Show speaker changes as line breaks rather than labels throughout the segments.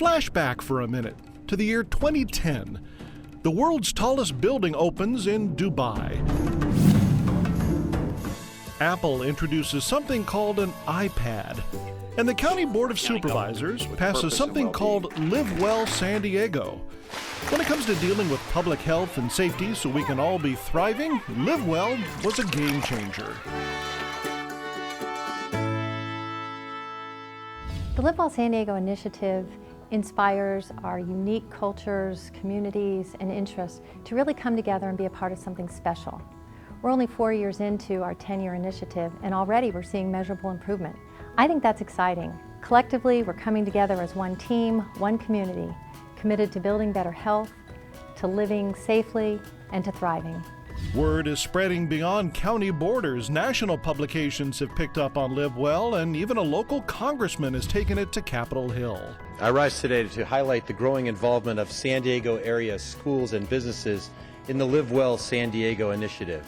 Flashback for a minute to the year 2010. The world's tallest building opens in Dubai. Apple introduces something called an iPad. And the County Board of Supervisors passes something called Live Well San Diego. When it comes to dealing with public health and safety so we can all be thriving, Live Well was a game changer.
The Live Well San Diego initiative inspires our unique cultures, communities, and interests to really come together and be a part of something special. We're only 4 years into our 10-year initiative, and already we're seeing measurable improvement. I think that's exciting. Collectively, we're coming together as one team, one community, committed to building better health, to living safely, and to thriving.
Word is spreading beyond county borders. National publications have picked up on Live Well, and even a local congressman has taken it to Capitol Hill.
I rise today to highlight the growing involvement of San Diego area schools and businesses in the Live Well San Diego initiative.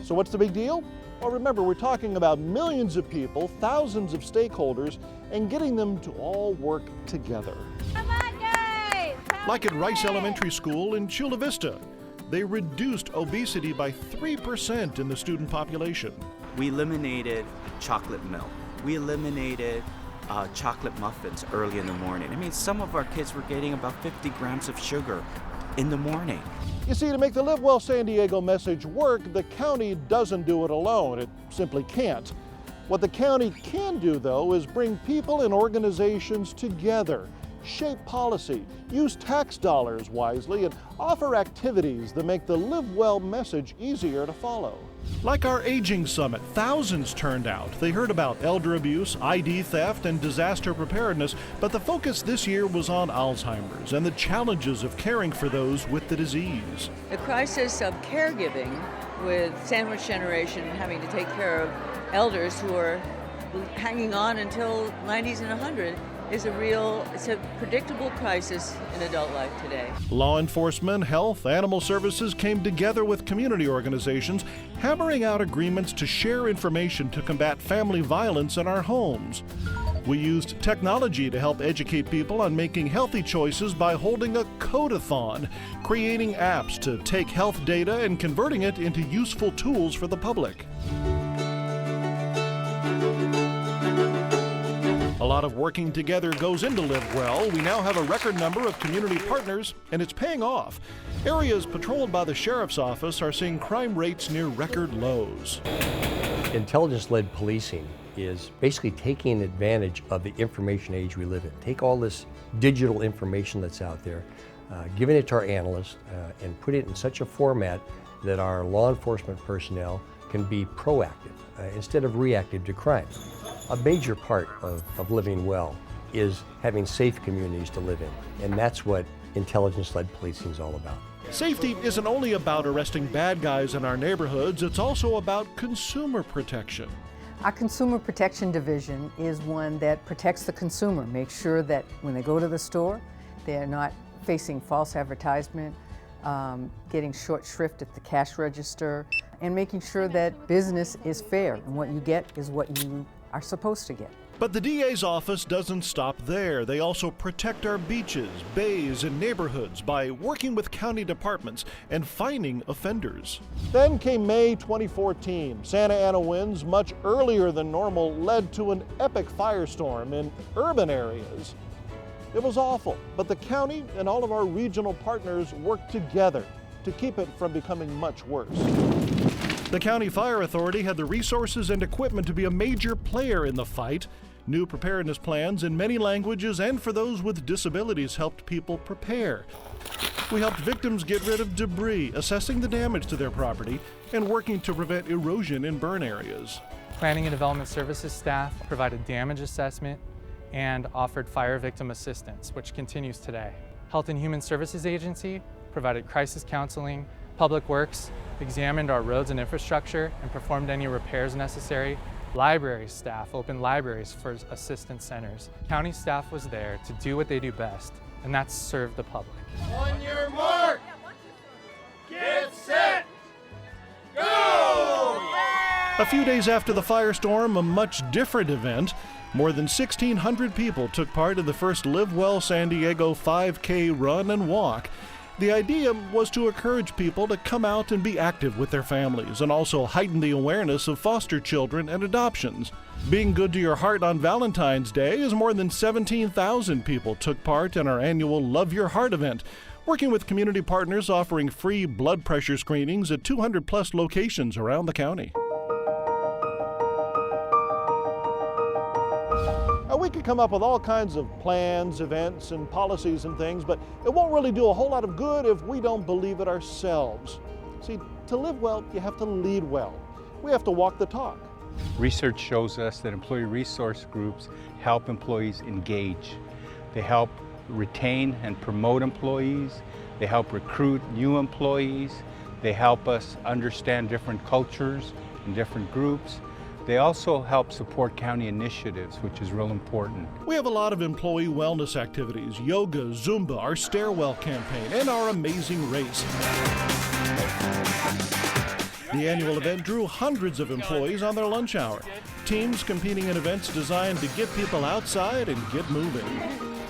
So what's the big deal? Well, remember, we're talking about millions of people, thousands of stakeholders, and getting them to all work together.
Come on, guys!
Like at Rice Elementary School in Chula Vista. They reduced obesity by 3% in the student population.
We eliminated chocolate milk. We eliminated chocolate muffins early in the morning. I mean, some of our kids were getting about 50 grams of sugar in the morning.
You see, to make the Live Well San Diego message work, the county doesn't do it alone. It simply can't. What the county can do, though, is bring people and organizations together, shape policy, use tax dollars wisely, and offer activities that make the Live Well message easier to follow. Like our Aging Summit, thousands turned out. They heard about elder abuse, ID theft, and disaster preparedness, but the focus this year was on Alzheimer's and the challenges of caring for those with the disease.
The crisis of caregiving with sandwich generation having to take care of elders who are hanging on until 90s and 100 is it's a predictable crisis in adult life today.
Law enforcement, health, animal services came together with community organizations, hammering out agreements to share information to combat family violence in our homes. We used technology to help educate people on making healthy choices by holding a code-a-thon, creating apps to take health data and converting it into useful tools for the public. A lot of working together goes into Live Well. We now have a record number of community partners, and it's paying off. Areas patrolled by the Sheriff's Office are seeing crime rates near record lows.
Intelligence-led policing is basically taking advantage of the information age we live in. Take all this digital information that's out there, giving it to our analysts, and put it in such a format that our law enforcement personnel can be proactive instead of reactive to crime. A major part of living well is having safe communities to live in, and that's what intelligence-led policing is all about.
Safety isn't only about arresting bad guys in our neighborhoods, it's also about consumer protection.
Our Consumer Protection Division is one that protects the consumer, makes sure that when they go to the store, they're not facing false advertisement, getting short shrift at the cash register, and making sure that business is fair and what you get is what you are supposed to get.
But the DA's office doesn't stop there. They also protect our beaches, bays, and neighborhoods by working with county departments and fining offenders. Then came May 2014. Santa Ana winds, much earlier than normal, led to an epic firestorm in urban areas. It was awful, but the county and all of our regional partners worked together to keep it from becoming much worse. The County Fire Authority had the resources and equipment to be a major player in the fight. New preparedness plans in many languages and for those with disabilities helped people prepare. We helped victims get rid of debris, assessing the damage to their property, and working to prevent erosion in burn areas.
Planning and Development Services staff provided damage assessment and offered fire victim assistance, which continues today. Health and Human Services Agency provided crisis counseling. Public Works examined our roads and infrastructure and performed any repairs necessary. Library staff opened libraries for assistance centers. County staff was there to do what they do best, and that's serve the public.
On your mark, get set, go!
A few days after the firestorm, a much different event. More than 1,600 people took part in the first Live Well San Diego 5K run and walk. The idea was to encourage people to come out and be active with their families and also heighten the awareness of foster children and adoptions. Being good to your heart on Valentine's Day, as more than 17,000 people took part in our annual Love Your Heart event, working with community partners offering free blood pressure screenings at 200+ locations around the county. We could come up with all kinds of plans, events, and policies and things, but it won't really do a whole lot of good if we don't believe it ourselves. See, to live well, you have to lead well. We have to walk the talk.
Research shows us that employee resource groups help employees engage. They help retain and promote employees. They help recruit new employees. They help us understand different cultures and different groups. They also help support county initiatives, which is real important.
We have a lot of employee wellness activities: yoga, Zumba, our stairwell campaign, and our amazing race. The annual event drew hundreds of employees on their lunch hour. Teams competing in events designed to get people outside and get moving.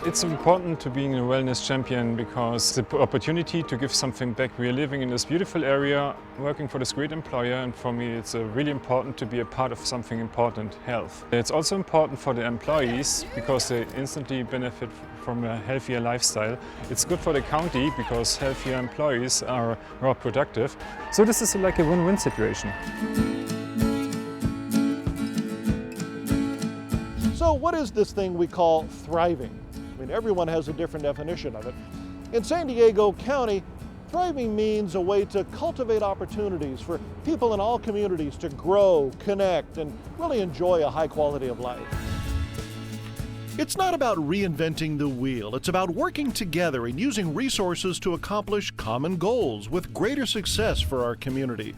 It's important to being a wellness champion because the opportunity to give something back. We are living in this beautiful area, working for this great employer, and for me it's really important to be a part of something important, health. It's also important for the employees because they instantly benefit from a healthier lifestyle. It's good for the county because healthier employees are more productive. So this is like a win-win situation.
So what is this thing we call thriving? I mean, everyone has a different definition of it. In San Diego County, thriving means a way to cultivate opportunities for people in all communities to grow, connect, and really enjoy a high quality of life. It's not about reinventing the wheel. It's about working together and using resources to accomplish common goals with greater success for our community.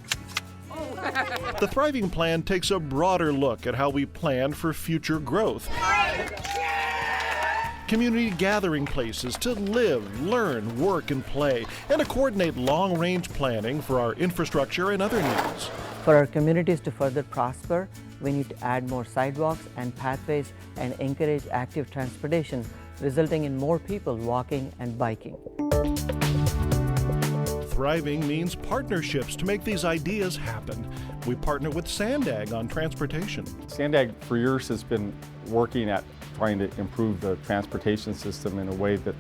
The Thriving Plan takes a broader look at how we plan for future growth. Community gathering places to live, learn, work, and play, and to coordinate long-range planning for our infrastructure and other needs.
For our communities to further prosper, we need to add more sidewalks and pathways and encourage active transportation, resulting in more people walking and biking.
Thriving means partnerships to make these ideas happen. We partner with Sandag on transportation.
Sandag for years has been working at trying to improve the transportation system in a way that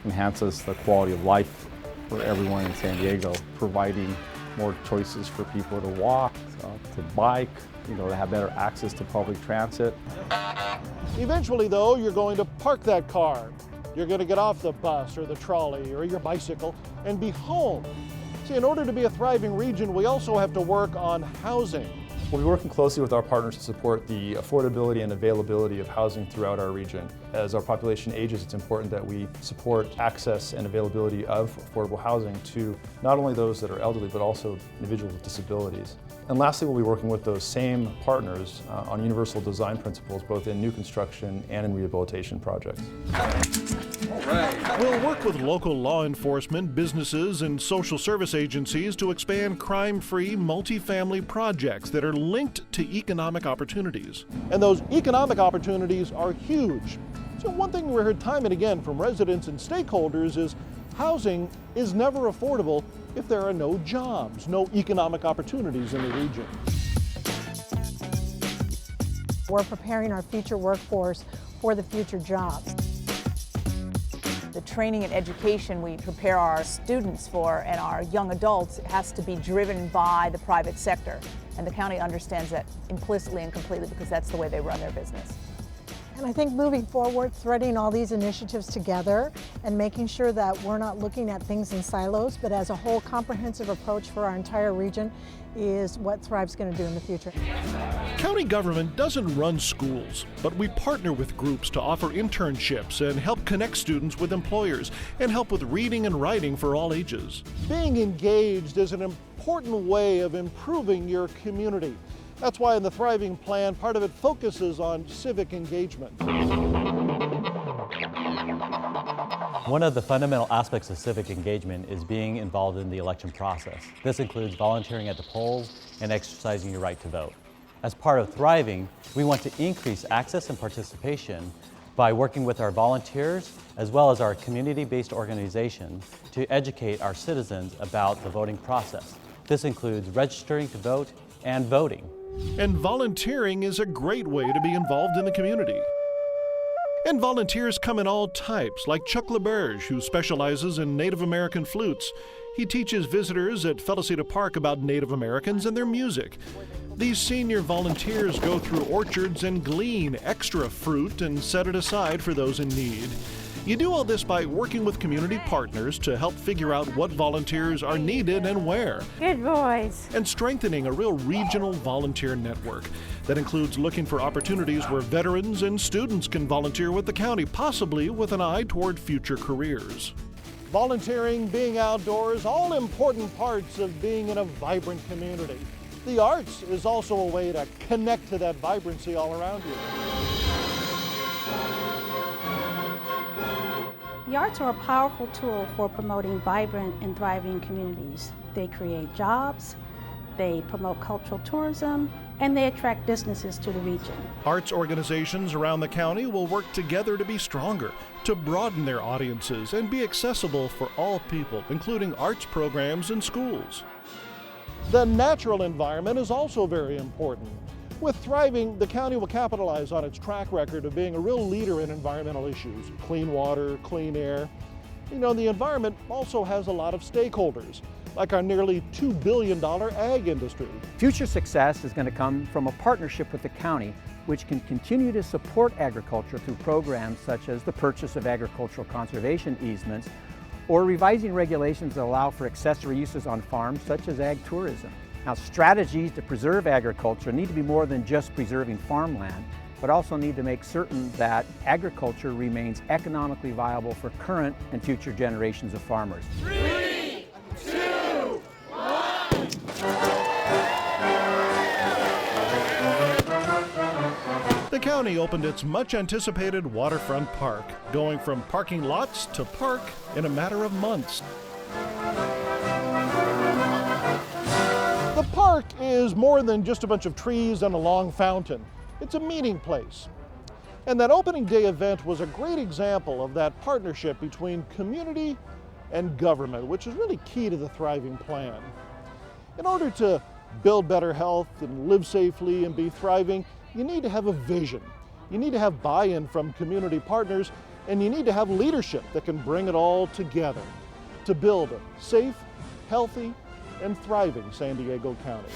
enhances the quality of life for everyone in San Diego, providing more choices for people to walk, to bike, to have better access to public transit.
Eventually, though, you're going to park that car. You're going to get off the bus or the trolley or your bicycle and be home. See, in order to be a thriving region, we also have to work on housing.
We'll be working closely with our partners to support the affordability and availability of housing throughout our region. As our population ages, it's important that we support access and availability of affordable housing to not only those that are elderly, but also individuals with disabilities. And lastly, we'll be working with those same partners on universal design principles, both in new construction and in rehabilitation projects.
We'll work with local law enforcement, businesses, and social service agencies to expand crime-free multifamily projects that are linked to economic opportunities. And those economic opportunities are huge. So one thing we heard time and again from residents and stakeholders is housing is never affordable if there are no jobs, no economic opportunities in the region.
We're preparing our future workforce for the future jobs.
The training and education we prepare our students for and our young adults has to be driven by the private sector. And the county understands that implicitly and completely because that's the way they run their business.
And I think moving forward, threading all these initiatives together and making sure that we're not looking at things in silos, but as a whole comprehensive approach for our entire region is what Thrive's going to do in the future.
County government doesn't run schools, but we partner with groups to offer internships and help connect students with employers and help with reading and writing for all ages. Being engaged is an important way of improving your community. That's why in the Thriving Plan, part of it focuses on civic engagement.
One of the fundamental aspects of civic engagement is being involved in the election process. This includes volunteering at the polls and exercising your right to vote. As part of Thriving, we want to increase access and participation by working with our volunteers as well as our community-based organization to educate our citizens about the voting process. This includes registering to vote and voting.
And volunteering is a great way to be involved in the community. And volunteers come in all types, like Chuck LaBerge, who specializes in Native American flutes. He teaches visitors at Felicita Park about Native Americans and their music. These senior volunteers go through orchards and glean extra fruit and set it aside for those in need. You do all this by working with community partners to help figure out what volunteers are needed and where.
Good boys.
And strengthening a real regional volunteer network that includes looking for opportunities where veterans and students can volunteer with the county, possibly with an eye toward future careers. Volunteering, being outdoors, all important parts of being in a vibrant community. The arts is also a way to connect to that vibrancy all around you.
The arts are a powerful tool for promoting vibrant and thriving communities. They create jobs, they promote cultural tourism, and they attract businesses to the region.
Arts organizations around the county will work together to be stronger, to broaden their audiences and be accessible for all people, including arts programs in schools. The natural environment is also very important. With Thriving, the county will capitalize on its track record of being a real leader in environmental issues, clean water, clean air. You know, the environment also has a lot of stakeholders, like our nearly $2 billion ag industry.
Future success is going to come from a partnership with the county, which can continue to support agriculture through programs such as the purchase of agricultural conservation easements, or revising regulations that allow for accessory uses on farms such as ag tourism. Now, strategies to preserve agriculture need to be more than just preserving farmland, but also need to make certain that agriculture remains economically viable for current and future generations of farmers.
3, 2, 1.
The county opened its much-anticipated waterfront park, going from parking lots to park in a matter of months. The park is more than just a bunch of trees and a long fountain. It's a meeting place. And that opening day event was a great example of that partnership between community and government, which is really key to the Thriving Plan. In order to build better health and live safely and be thriving, you need to have a vision. You need to have buy-in from community partners, and you need to have leadership that can bring it all together to build a safe, healthy, and thriving San Diego County.